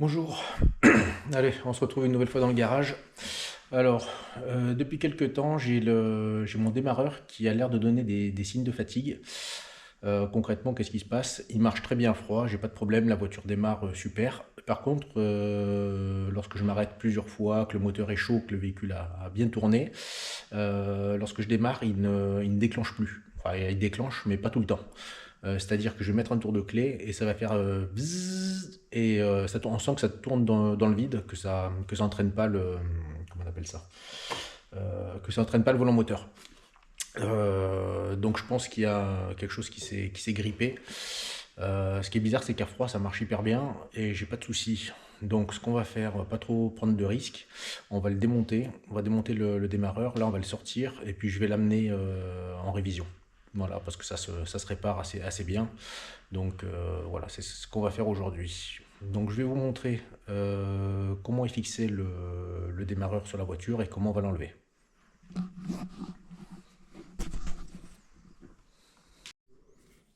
Bonjour, allez, on se retrouve une nouvelle fois dans le garage. Alors, depuis quelques temps, j'ai mon démarreur qui a l'air de donner des signes de fatigue. Concrètement, qu'est-ce qui se passe? Il marche très bien froid, j'ai pas de problème, la voiture démarre super. Par contre, lorsque je m'arrête plusieurs fois, que le moteur est chaud, que le véhicule a bien tourné, lorsque je démarre, il ne déclenche plus. Enfin, il déclenche, mais pas tout le temps. C'est-à-dire que je vais mettre un tour de clé et ça va faire bzzz, et on sent que ça tourne dans le vide, que ça entraîne pas le, comment on appelle ça, que ça entraîne pas le volant moteur. Donc je pense qu'il y a quelque chose qui s'est grippé. Ce qui est bizarre, c'est qu'à froid, ça marche hyper bien et j'ai pas de soucis. Donc ce qu'on va faire, on va pas trop prendre de risques. On va le démonter, on va démonter le démarreur. Là, on va le sortir et puis je vais l'amener en révision. Voilà, parce que ça se répare assez bien. Donc voilà, c'est ce qu'on va faire aujourd'hui. Donc je vais vous montrer comment est fixé le démarreur sur la voiture et comment on va l'enlever.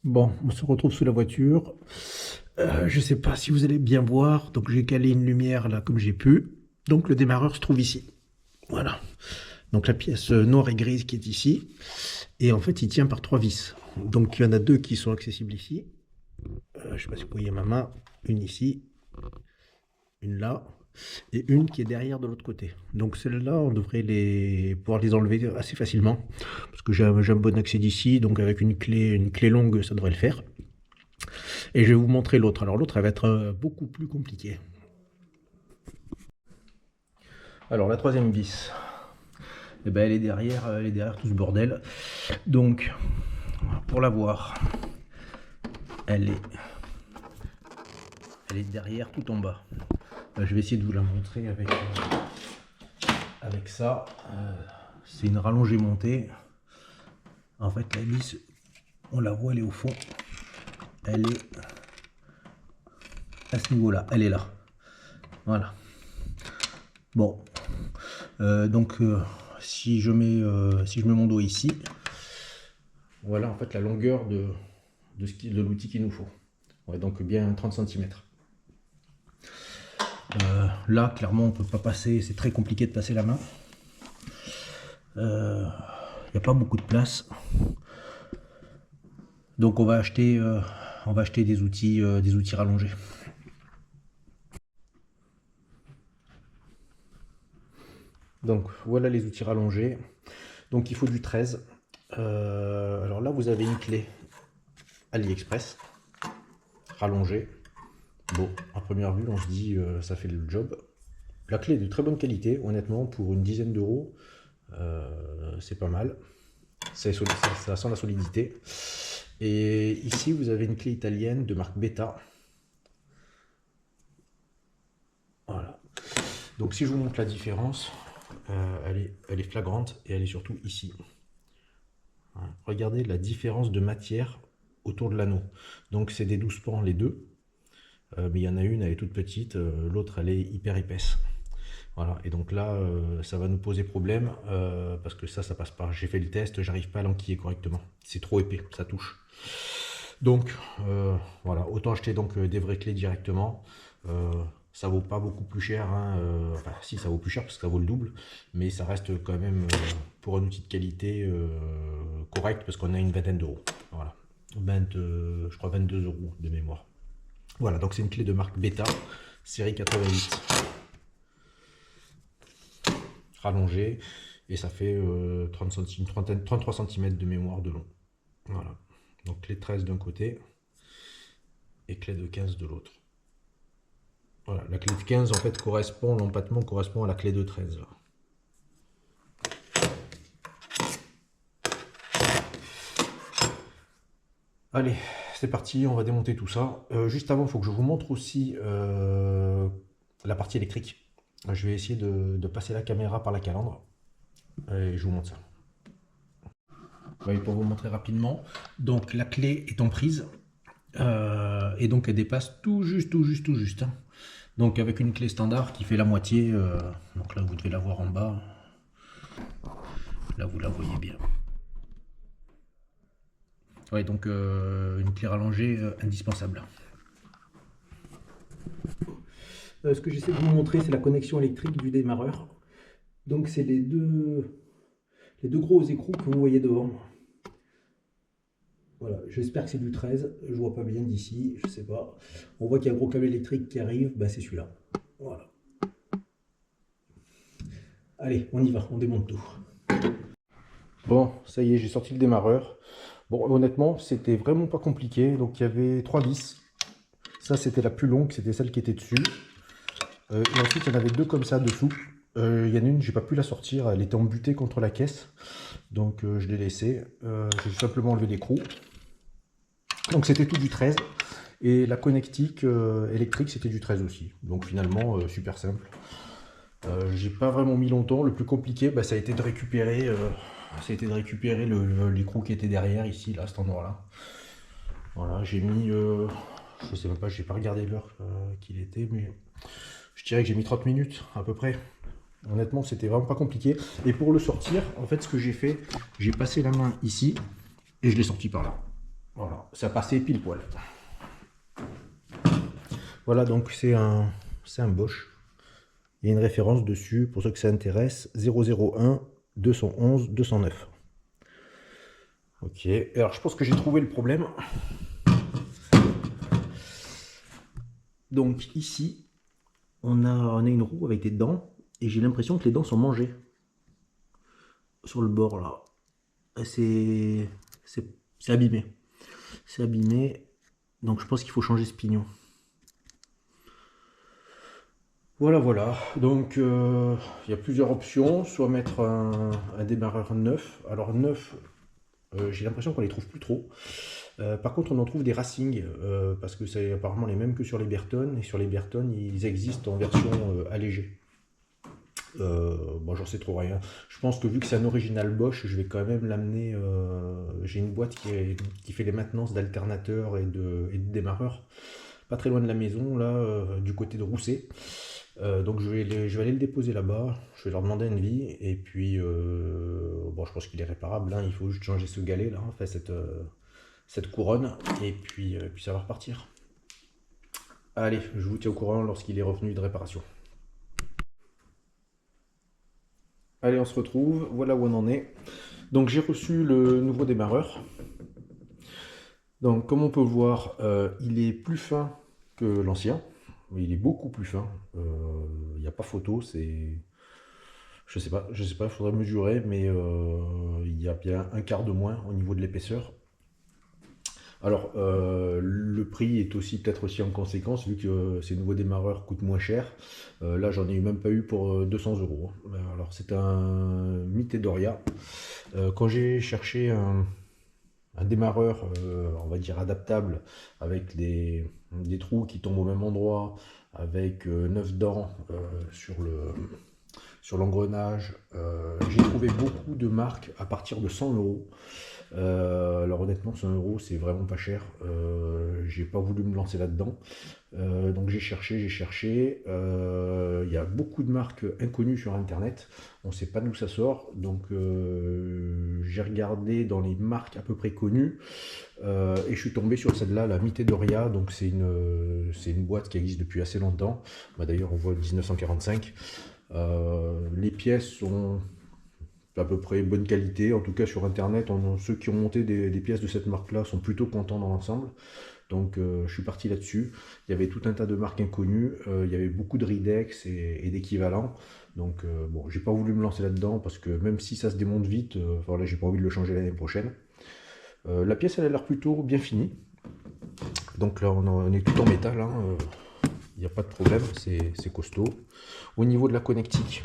Bon, on se retrouve sous la voiture. Je ne sais pas si vous allez bien voir. Donc j'ai calé une lumière là comme j'ai pu. Donc le démarreur se trouve ici. Voilà. Donc la pièce noire et grise qui est ici. Et en fait, il tient par trois vis. Donc il y en a deux qui sont accessibles ici. Je ne sais pas si vous voyez ma main. Une ici, une là, et une qui est derrière de l'autre côté. Donc celles-là, on devrait pouvoir les enlever assez facilement. Parce que j'ai un bon accès d'ici. Donc avec une clé longue, ça devrait le faire. Et je vais vous montrer l'autre. Alors l'autre, elle va être beaucoup plus compliquée. Alors la troisième vis, eh ben, elle est derrière tout ce bordel. Donc pour la voir, elle est, elle est derrière tout en bas. Je vais essayer de vous la montrer avec ça. C'est une rallongée montée. En fait la vis, on la voit, elle est au fond. Elle est à ce niveau-là, elle est là. Voilà. Bon, donc si je mets mon dos ici, voilà en fait la longueur de l'outil qu'il nous faut. Ouais, donc bien 30 cm. Là, clairement, on ne peut pas passer, c'est très compliqué de passer la main. Il n'y a pas beaucoup de place. Donc on va acheter des outils rallongés. Donc voilà les outils rallongés. Donc il faut du 13. Alors là, vous avez une clé AliExpress rallongée. Bon, à première vue, on se dit ça fait le job. La clé est de très bonne qualité, honnêtement, pour une dizaine d'euros, c'est pas mal. Ça sent la solidité. Et ici, vous avez une clé italienne de marque Beta. Voilà. Donc si je vous montre la différence, elle est flagrante et elle est surtout ici. Voilà. Regardez la différence de matière autour de l'anneau. Donc c'est des 12 pans les deux. Mais il y en a une, elle est toute petite, l'autre elle est hyper épaisse. Voilà, et donc là, ça va nous poser problème, parce que ça passe pas. J'ai fait le test, j'arrive pas à l'enquiller correctement. C'est trop épais, ça touche. Donc, voilà, autant acheter donc des vraies clés directement. Ça vaut pas beaucoup plus cher, hein, enfin si, ça vaut plus cher parce que ça vaut le double, mais ça reste quand même pour un outil de qualité correct, parce qu'on a une vingtaine d'euros. Voilà, je crois 22 euros de mémoire. Voilà, donc c'est une clé de marque Beta, série 88, rallongée, et ça fait 30 cm, 33 cm de mémoire de long. Voilà, donc clé de 13 d'un côté et clé de 15 de l'autre. Voilà, la clé de 15 en fait correspond, l'empattement correspond à la clé de 13 là. Allez, c'est parti, on va démonter tout ça. Juste avant, il faut que je vous montre aussi la partie électrique. Je vais essayer de passer la caméra par la calandre et je vous montre ça. Ouais, pour vous montrer rapidement, donc la clé est en prise et donc elle dépasse tout juste, tout juste, tout juste, hein. Donc avec une clé standard qui fait la moitié, donc là vous devez la voir en bas, là vous la voyez bien. Ouais, donc une clé rallongée indispensable. Ce que j'essaie de vous montrer, c'est la connexion électrique du démarreur. Donc c'est les deux gros écrous que vous voyez devant. Voilà, j'espère que c'est du 13, je vois pas bien d'ici, je sais pas. On voit qu'il y a un gros câble électrique qui arrive, bah c'est celui-là. Voilà. Allez, on y va, on démonte tout. Bon, ça y est, j'ai sorti le démarreur. Bon, honnêtement, c'était vraiment pas compliqué. Donc il y avait 3 vis. Ça, c'était la plus longue, c'était celle qui était dessus. Et ensuite, il y en avait 2 comme ça dessous. Il y en a une, j'ai pas pu la sortir, elle était embutée contre la caisse. Donc je l'ai laissée. J'ai simplement enlevé l'écrou. Donc c'était tout du 13. Et la connectique électrique, c'était du 13 aussi. Donc finalement, super simple. J'ai pas vraiment mis longtemps. Le plus compliqué, bah, ça a été de récupérer, l'écrou qui était derrière, ici, là, à cet endroit-là. Voilà, j'ai mis, je sais même pas, j'ai pas regardé l'heure qu'il était, mais je dirais que j'ai mis 30 minutes à peu près. Honnêtement, c'était vraiment pas compliqué. Et pour le sortir, en fait, ce que j'ai fait, j'ai passé la main ici et je l'ai sorti par là. Voilà, ça passait pile poil. Voilà, donc c'est un Bosch. Il y a une référence dessus, pour ceux que ça intéresse, 001 211 209. Ok, alors je pense que j'ai trouvé le problème. Donc ici, on a une roue avec des dents, et j'ai l'impression que les dents sont mangées. Sur le bord là. C'est abîmé. C'est abîmé, donc je pense qu'il faut changer ce pignon. Voilà, donc il y a plusieurs options, soit mettre un démarreur neuf. Alors neuf, j'ai l'impression qu'on les trouve plus trop. Par contre, on en trouve des Racing, parce que c'est apparemment les mêmes que sur les Bertone, et sur les Bertone, ils existent en version allégée. Bon, j'en sais trop rien. Je pense que vu que c'est un original Bosch, je vais quand même l'amener. J'ai une boîte qui fait les maintenances d'alternateurs et de démarreurs, pas très loin de la maison, là, du côté de Rousset. Donc je vais aller le déposer là-bas, je vais leur demander un devis, et puis bon, je pense qu'il est réparable, hein, il faut juste changer ce galet là, enfin cette couronne, et puis ça va repartir. Allez, je vous tiens au courant lorsqu'il est revenu de réparation. Allez, on se retrouve, voilà où on en est. Donc j'ai reçu le nouveau démarreur. Donc comme on peut voir, il est plus fin que l'ancien. Il est beaucoup plus fin. Il n'y a pas photo, c'est... Je sais pas, il faudrait mesurer, mais il y a bien un quart de moins au niveau de l'épaisseur. Alors, le prix est aussi peut-être aussi en conséquence, vu que ces nouveaux démarreurs coûtent moins cher. Là, j'en ai même pas eu pour 200 €. Alors, c'est un Mitedoria. Quand j'ai cherché un démarreur, on va dire adaptable, avec des trous qui tombent au même endroit, avec 9 dents sur l'engrenage, j'ai trouvé beaucoup de marques à partir de 100 €. Alors honnêtement, 100 € c'est vraiment pas cher. J'ai pas voulu me lancer là-dedans. Donc j'ai cherché. Il y a beaucoup de marques inconnues sur internet. On ne sait pas d'où ça sort. Donc j'ai regardé dans les marques à peu près connues. Et je suis tombé sur celle-là, la Mitedoria. Donc c'est une boîte qui existe depuis assez longtemps. Bah, d'ailleurs on voit 1945. Les pièces sont à peu près bonne qualité, en tout cas sur internet, ceux qui ont monté des pièces de cette marque là sont plutôt contents dans l'ensemble. Donc je suis parti là-dessus. Il y avait tout un tas de marques inconnues, il y avait beaucoup de Ridex et d'équivalents. Donc bon, j'ai pas voulu me lancer là-dedans parce que même si ça se démonte vite, voilà, j'ai pas envie de le changer l'année prochaine. La pièce elle a l'air plutôt bien finie. Donc là on est tout en métal, hein, il n'y a pas de problème, c'est costaud. Au niveau de la connectique,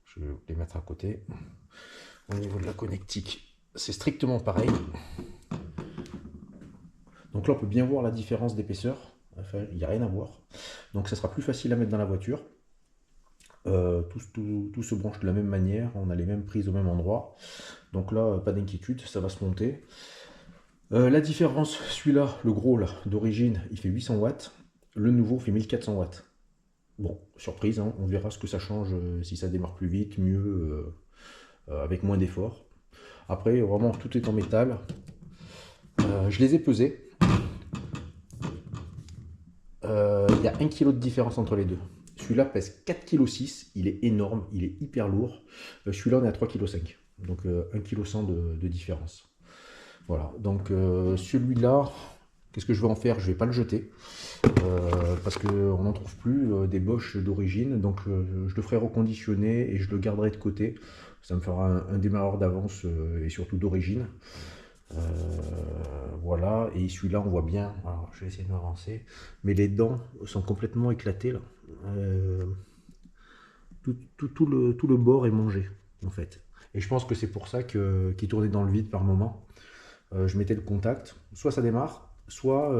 je vais les mettre à côté. Au niveau de la connectique, c'est strictement pareil. Donc là, on peut bien voir la différence d'épaisseur. Enfin, il n'y a rien à voir. Donc ça sera plus facile à mettre dans la voiture. Tout se branche de la même manière. On a les mêmes prises au même endroit. Donc là, pas d'inquiétude, ça va se monter. La différence, celui-là, le gros là, d'origine, il fait 800 watts. Le nouveau fait 1400 watts. Bon, surprise, hein, on verra ce que ça change, si ça démarre plus vite, mieux, avec moins d'efforts. Après, vraiment, tout est en métal. Je les ai pesés. il y a 1 kg de différence entre les deux. Celui-là pèse 4,6 kg, il est énorme, il est hyper lourd. Celui-là, on est à 3,5 kg, donc 1,1 kg de différence. Voilà, donc celui-là, qu'est-ce que je vais en faire? Je vais pas le jeter, parce qu'on n'en trouve plus des Bosch d'origine, donc je le ferai reconditionner et je le garderai de côté. Ça me fera un démarreur d'avance et surtout d'origine. Voilà, et celui-là on voit bien, alors je vais essayer de m'avancer, mais les dents sont complètement éclatées là. Tout le bord est mangé en fait. Et je pense que c'est pour ça qu'il tournait dans le vide par moment. Je mettais le contact, soit ça démarre, soit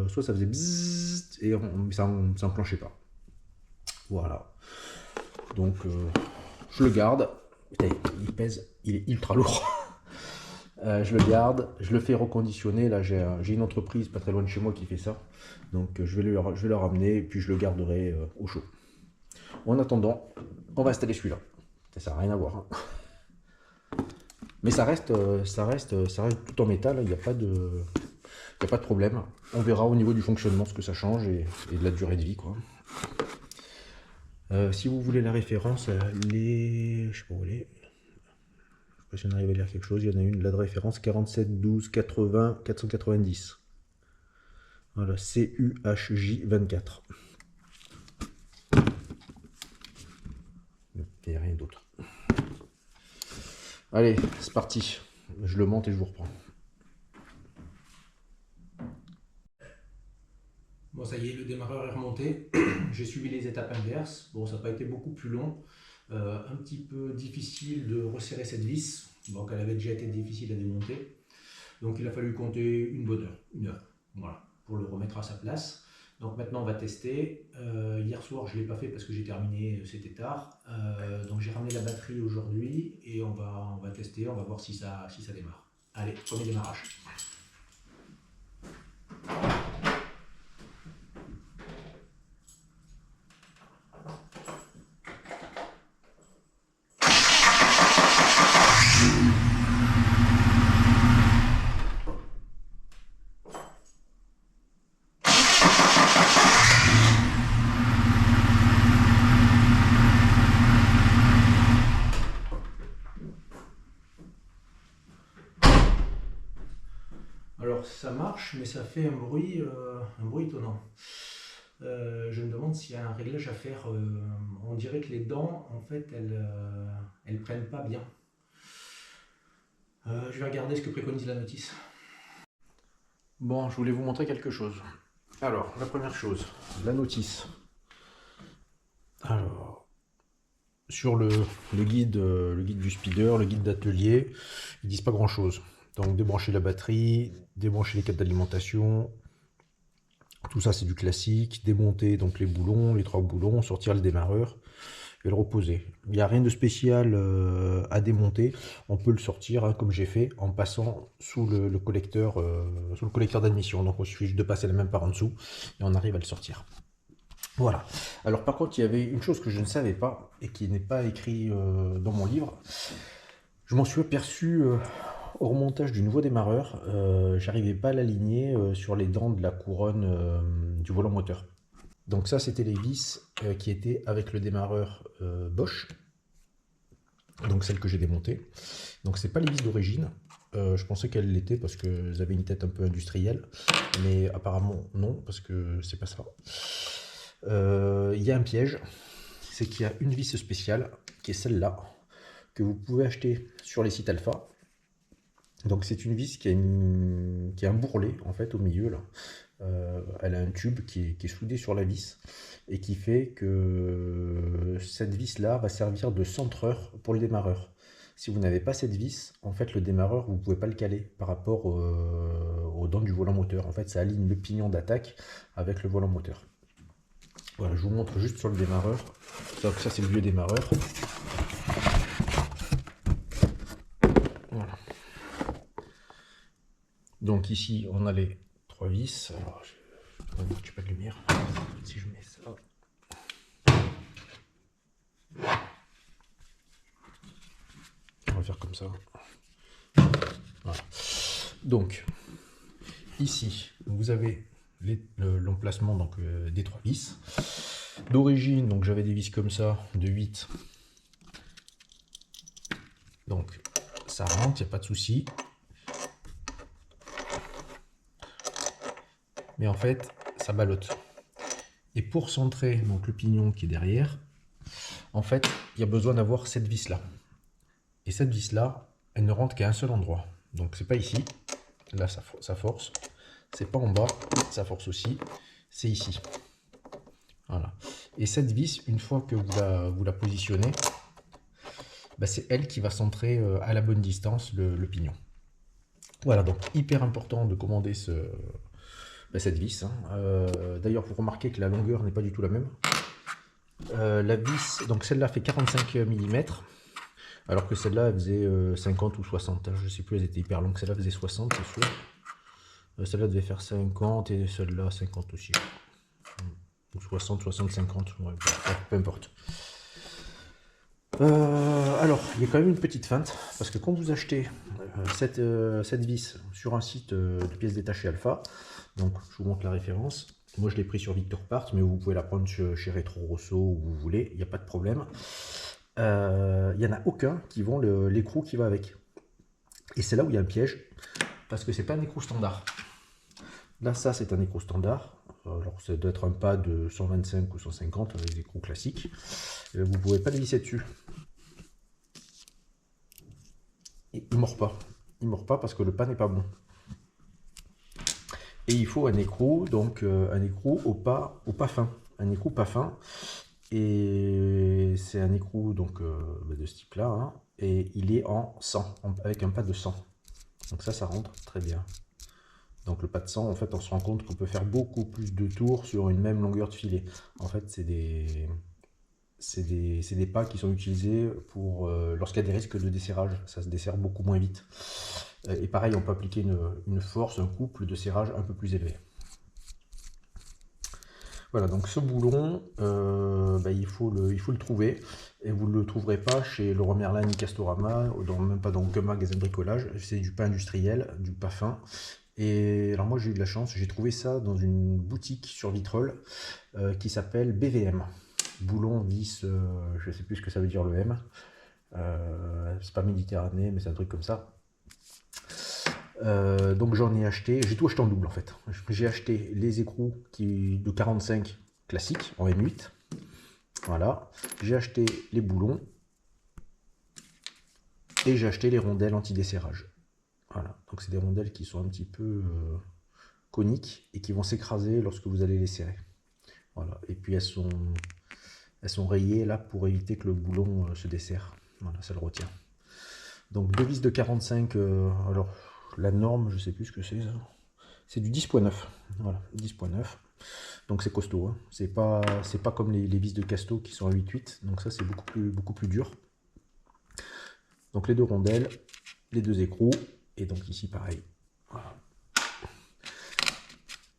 ça faisait bzzz et ça enclenchait pas. Voilà. Donc je le garde. Putain, il est ultra lourd. Je le garde, je le fais reconditionner. Là, j'ai une entreprise pas très loin de chez moi qui fait ça. Donc, je vais le ramener et puis je le garderai au chaud. En attendant, on va installer celui-là. Ça n'a rien à voir, hein. Mais ça reste tout en métal. Il n'y a pas de problème. On verra au niveau du fonctionnement ce que ça change et de la durée de vie, quoi. Si vous voulez la référence, je sais pas où elle est. Si on arrive à lire quelque chose, il y en a une, la de référence 47 12 80 490. Voilà, CUHJ24. Il n'y a rien d'autre. Allez, c'est parti. Je le monte et je vous reprends. Bon, ça y est, le démarreur est remonté. J'ai suivi les étapes inverses. Bon, ça n'a pas été beaucoup plus long. Un petit peu difficile de resserrer cette vis. Donc, elle avait déjà été difficile à démonter. Donc, il a fallu compter une bonne heure. Une heure. Voilà, pour le remettre à sa place. Donc, maintenant, on va tester. Hier soir, je ne l'ai pas fait parce que j'ai terminé, c'était tard. Donc, j'ai ramené la batterie aujourd'hui et on va tester. On va voir si ça démarre. Allez, premier démarrage. Alors ça marche, mais ça fait un bruit étonnant. Je me demande s'il y a un réglage à faire. On dirait que les dents, en fait, elles prennent pas bien. Je vais regarder ce que préconise la notice. Bon, je voulais vous montrer quelque chose. Alors, la première chose, la notice. Alors, sur le guide du speeder, le guide d'atelier, ils disent pas grand chose. Donc débrancher la batterie, débrancher les câbles d'alimentation, tout ça c'est du classique, démonter donc les boulons, les 3 boulons, sortir le démarreur et le reposer. Il n'y a rien de spécial à démonter, on peut le sortir hein, comme j'ai fait en passant sous le collecteur d'admission. Donc il suffit juste de passer la main par en dessous et on arrive à le sortir. Voilà. Alors par contre, il y avait une chose que je ne savais pas et qui n'est pas écrit dans mon livre. Je m'en suis aperçu au remontage du nouveau démarreur. J'arrivais pas à l'aligner sur les dents de la couronne du volant moteur. Donc ça, c'était les vis qui étaient avec le démarreur Bosch. Donc celle que j'ai démontée. Donc c'est pas les vis d'origine. Je pensais qu'elles l'étaient parce qu'elles avaient une tête un peu industrielle. Mais apparemment non, parce que c'est pas ça. Il y a un piège, c'est qu'il y a une vis spéciale, qui est celle-là, que vous pouvez acheter sur les sites Alpha. Donc c'est une vis qui a un bourrelet en fait au milieu là. Elle a un tube qui est soudé sur la vis et qui fait que cette vis là va servir de centreur pour le démarreur. Si vous n'avez pas cette vis, en fait le démarreur vous ne pouvez pas le caler par rapport aux dents du volant moteur. En fait ça aligne le pignon d'attaque avec le volant moteur. Voilà, je vous montre juste sur le démarreur. Donc ça c'est le vieux démarreur. Voilà. Donc ici on a les 3 vis. Alors je vais mettre pas de lumière. Si je mets ça. On va faire comme ça. Voilà. Donc ici vous avez l'emplacement donc des 3 vis. D'origine, donc j'avais des vis comme ça, de 8. Donc ça rentre, il n'y a pas de souci. Mais en fait, ça ballotte. Et pour centrer donc, le pignon qui est derrière, en fait, il y a besoin d'avoir cette vis-là. Et cette vis-là, elle ne rentre qu'à un seul endroit. Donc c'est pas ici. Là, ça force. C'est pas en bas, ça force aussi. C'est ici. Voilà. Et cette vis, une fois que vous la positionnez, bah, c'est elle qui va centrer à la bonne distance le pignon. Voilà, donc hyper important de commander cette vis. Hein. D'ailleurs, vous remarquez que la longueur n'est pas du tout la même. La vis, donc celle-là fait 45 mm, alors que celle-là elle faisait 50 ou 60. Je ne sais plus, elles étaient hyper longues. Celle-là faisait 60, c'est sûr. Celle-là devait faire 50 et celle-là 50 aussi. Ou 60, 60, 50, ouais, peu importe. Alors, il y a quand même une petite feinte, parce que quand vous achetez cette vis sur un site de pièces détachées Alpha, donc je vous montre la référence, moi je l'ai pris sur Victor Part, mais vous pouvez la prendre chez Retro Rosso où vous voulez, il n'y a pas de problème. Il n'y en a aucun qui vend l'écrou qui va avec. Et c'est là où il y a un piège, parce que c'est pas un écrou standard. Là, ça c'est un écrou standard. Alors ça doit être un pas de 125 ou 150 avec des écrous classiques. Vous ne pouvez pas le visser dessus. Et il ne mord pas. Il ne mord pas parce que le pas n'est pas bon. Et il faut un écrou, donc un écrou au pas fin. Un écrou pas fin. Et c'est un écrou donc, de ce type-là. Hein, et il est en 100, avec un pas de 100. Donc ça rentre très bien. Donc le pas de 100, en fait, on se rend compte qu'on peut faire beaucoup plus de tours sur une même longueur de filet. En fait, c'est des pas qui sont utilisés pour lorsqu'il y a des risques de desserrage. Ça se desserre beaucoup moins vite. Et pareil, on peut appliquer une force, un couple de serrage un peu plus élevé. Voilà, donc ce boulon, il faut le trouver. Et vous ne le trouverez pas chez Leroy Merlin ni Castorama, même pas dans aucun magasin de bricolage. C'est du pas industriel, du pas fin. Et alors moi j'ai eu de la chance, j'ai trouvé ça dans une boutique sur Vitrolles qui s'appelle BVM. Boulon, vis, je ne sais plus ce que ça veut dire le M. C'est pas Méditerranée, mais c'est un truc comme ça. Donc j'en ai acheté, j'ai tout acheté en double en fait. J'ai acheté les écrous de 45 classiques en M8. Voilà. J'ai acheté les boulons. Et j'ai acheté les rondelles anti-desserrage. Voilà. Donc c'est des rondelles qui sont un petit peu coniques et qui vont s'écraser lorsque vous allez les serrer. Voilà. Et puis elles sont rayées là pour éviter que le boulon se desserre. Voilà, ça le retient. Donc deux vis de 45, alors la norme, je sais plus ce que c'est ça. C'est du 10.9. Voilà, 10.9. Donc c'est costaud. Hein. C'est pas comme les vis de Casto qui sont à 8.8. Donc ça c'est beaucoup plus dur. Donc les deux rondelles, les deux écrous. Et donc ici pareil. Voilà.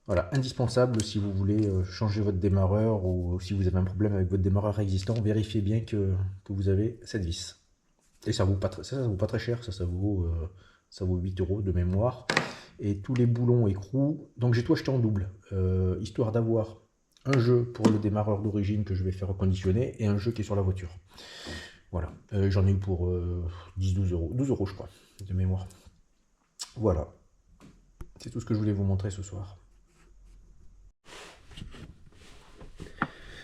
Voilà, indispensable si vous voulez changer votre démarreur ou si vous avez un problème avec votre démarreur existant, vérifiez bien que vous avez cette vis. Et ça vaut pas très cher, ça vaut 8 € de mémoire. Et tous les boulons écrous, donc j'ai tout acheté en double, histoire d'avoir un jeu pour le démarreur d'origine que je vais faire reconditionner et un jeu qui est sur la voiture. Voilà, j'en ai eu pour 10-12 €, 12 € je crois, de mémoire. Voilà, c'est tout ce que je voulais vous montrer ce soir.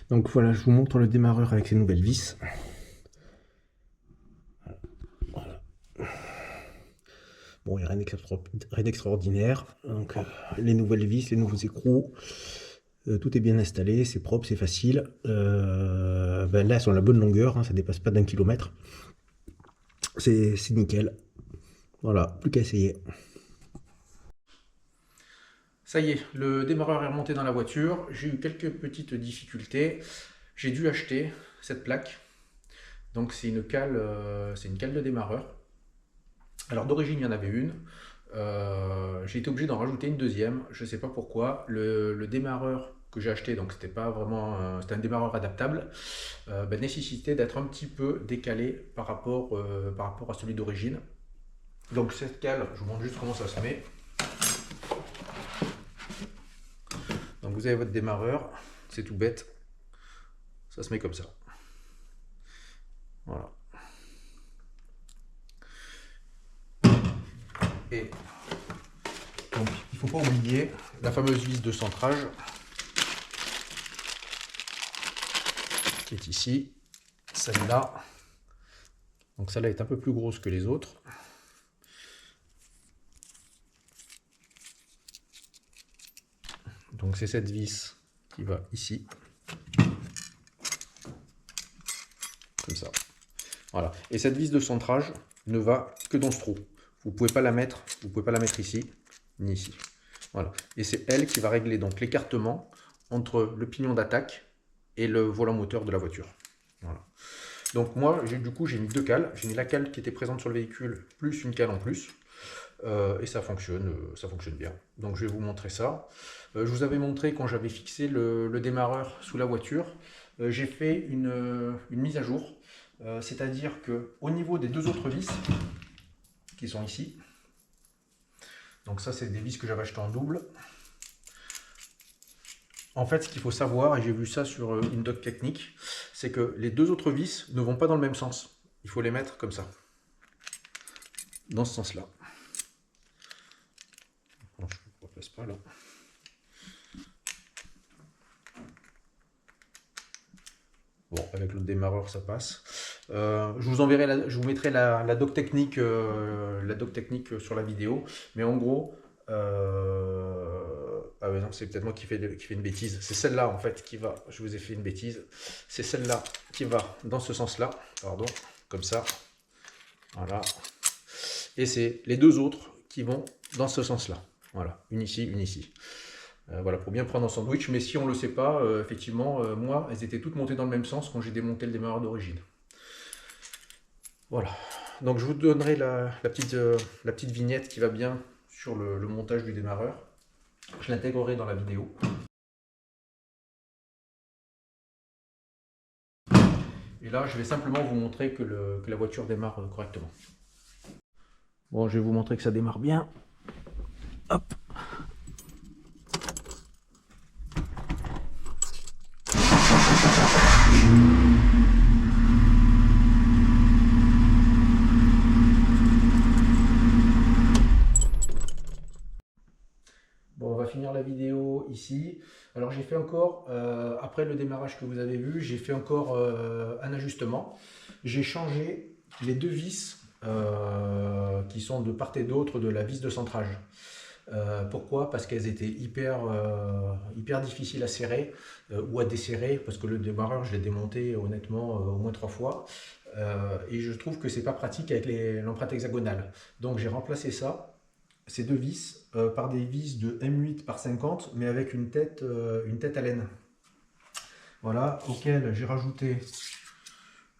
Donc voilà, je vous montre le démarreur avec ses nouvelles vis. Voilà. Bon, il n'y a rien d'extraordinaire. Donc les nouvelles vis, les nouveaux écrous, tout est bien installé, c'est propre, c'est facile. Là, elles sont à la bonne longueur, hein, ça ne dépasse pas d'1 km. C'est nickel. Voilà, plus qu'à essayer. Ça y est, le démarreur est remonté dans la voiture. J'ai eu quelques petites difficultés. J'ai dû acheter cette plaque. Donc c'est une cale de démarreur. Alors d'origine il y en avait une. J'ai été obligé d'en rajouter une deuxième. Je ne sais pas pourquoi. Le démarreur que j'ai acheté, donc c'était pas vraiment, c'était un démarreur adaptable, nécessitait d'être un petit peu décalé par rapport à celui d'origine. Donc cette cale, je vous montre juste comment ça se met. vous avez votre démarreur, c'est tout bête, ça se met comme ça. Voilà. Et donc il ne faut pas oublier la fameuse vis de centrage qui est ici, celle-là. Donc celle-là est un peu plus grosse que les autres. Donc c'est cette vis qui va ici, comme ça. Voilà. Et cette vis de centrage ne va que dans ce trou. Vous ne pouvez pas la mettre ici, ni ici. Voilà. Et c'est elle qui va régler donc l'écartement entre le pignon d'attaque et le volant moteur de la voiture. Voilà. Donc moi, du coup, j'ai mis deux cales. J'ai mis la cale qui était présente sur le véhicule, plus une cale en plus. Et ça fonctionne bien. Donc je vais vous montrer ça. Je vous avais montré quand j'avais fixé le démarreur sous la voiture. J'ai fait une mise à jour. C'est-à-dire qu'au niveau des deux autres vis, qui sont ici, donc ça c'est des vis que j'avais achetées en double. En fait, ce qu'il faut savoir, et j'ai vu ça sur InDoc Technique, c'est que les deux autres vis ne vont pas dans le même sens. Il faut les mettre comme ça, dans ce sens-là. Je ne le replace pas là. Bon, avec le démarreur, ça passe. Je vous mettrai la doc technique, sur la vidéo. Mais en gros, ah ouais, non, c'est peut-être moi qui fais une bêtise. C'est celle-là en fait qui va. Je vous ai fait une bêtise. C'est celle-là qui va dans ce sens-là. Pardon, comme ça. Voilà. Et c'est les deux autres qui vont dans ce sens-là. Voilà, une ici, une ici. Voilà, pour bien prendre un sandwich, mais si on ne le sait pas, effectivement, moi, elles étaient toutes montées dans le même sens quand j'ai démonté le démarreur d'origine. Voilà, donc je vous donnerai la petite vignette qui va bien sur le montage du démarreur. Je l'intégrerai dans la vidéo. Et là, je vais simplement vous montrer que la voiture démarre correctement. Bon, je vais vous montrer que ça démarre bien. Hop. Bon, on va finir la vidéo ici. Alors j'ai fait encore, après le démarrage que vous avez vu, j'ai fait encore un ajustement. J'ai changé les deux vis qui sont de part et d'autre de la vis de centrage. Pourquoi? Parce qu'elles étaient hyper difficiles à serrer ou à desserrer, parce que le démarreur, je l'ai démonté honnêtement au moins 3 fois. Et je trouve que c'est pas pratique avec l'empreinte hexagonale. Donc j'ai remplacé ça, ces deux vis, par des vis de M8 par 50, mais avec une tête à laine. Voilà, auquel j'ai rajouté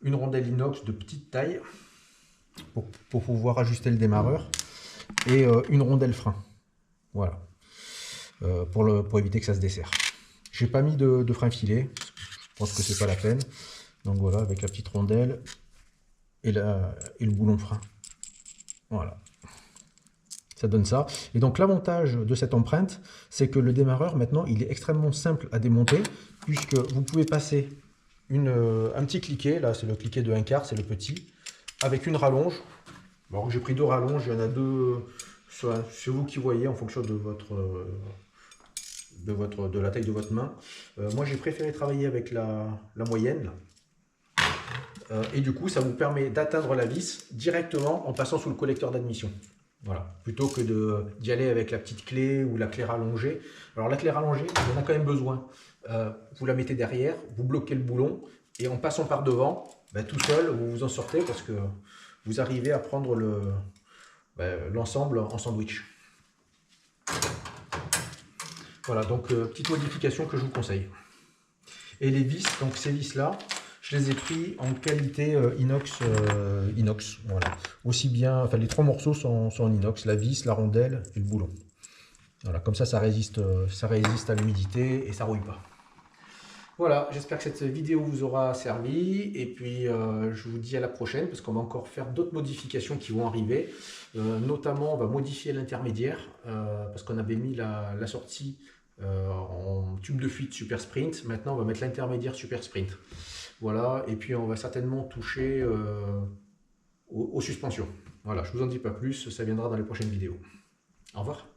une rondelle inox de petite taille pour pouvoir ajuster le démarreur et une rondelle frein. Voilà, pour éviter que ça se desserre. J'ai pas mis de frein filet, je pense que c'est pas la peine. Donc voilà, avec la petite rondelle et le boulon frein. Voilà. Ça donne ça. Et donc l'avantage de cette empreinte, c'est que le démarreur, maintenant, il est extrêmement simple à démonter, puisque vous pouvez passer un petit cliquet, là c'est le cliquet de 1/4, c'est le petit, avec une rallonge. Alors j'ai pris 2 rallonges, il y en a 2, c'est vous qui voyez en fonction de la taille de votre main. Moi j'ai préféré travailler avec la moyenne. Et du coup ça vous permet d'atteindre la vis directement en passant sous le collecteur d'admission. Voilà, plutôt que d'y aller avec la petite clé ou la clé rallongée. Alors la clé rallongée, on en a quand même besoin. Vous la mettez derrière, vous bloquez le boulon et en passant par devant, tout seul, vous vous en sortez parce que vous arrivez à prendre l'ensemble en sandwich. Voilà, donc petite modification que je vous conseille. Et les vis, donc ces vis-là, je les ai pris en qualité inox. Voilà. Aussi bien, enfin les 3 morceaux sont en inox, la vis, la rondelle et le boulon. Voilà, comme ça résiste à l'humidité et ça rouille pas. Voilà, j'espère que cette vidéo vous aura servi. Et puis je vous dis à la prochaine parce qu'on va encore faire d'autres modifications qui vont arriver. Notamment, on va modifier l'intermédiaire parce qu'on avait mis la sortie en tube tube de fuite super sprint. Maintenant, on va mettre l'intermédiaire super sprint. Voilà, et puis on va certainement toucher aux suspensions. Voilà, je vous en dis pas plus, ça viendra dans les prochaines vidéos. Au revoir.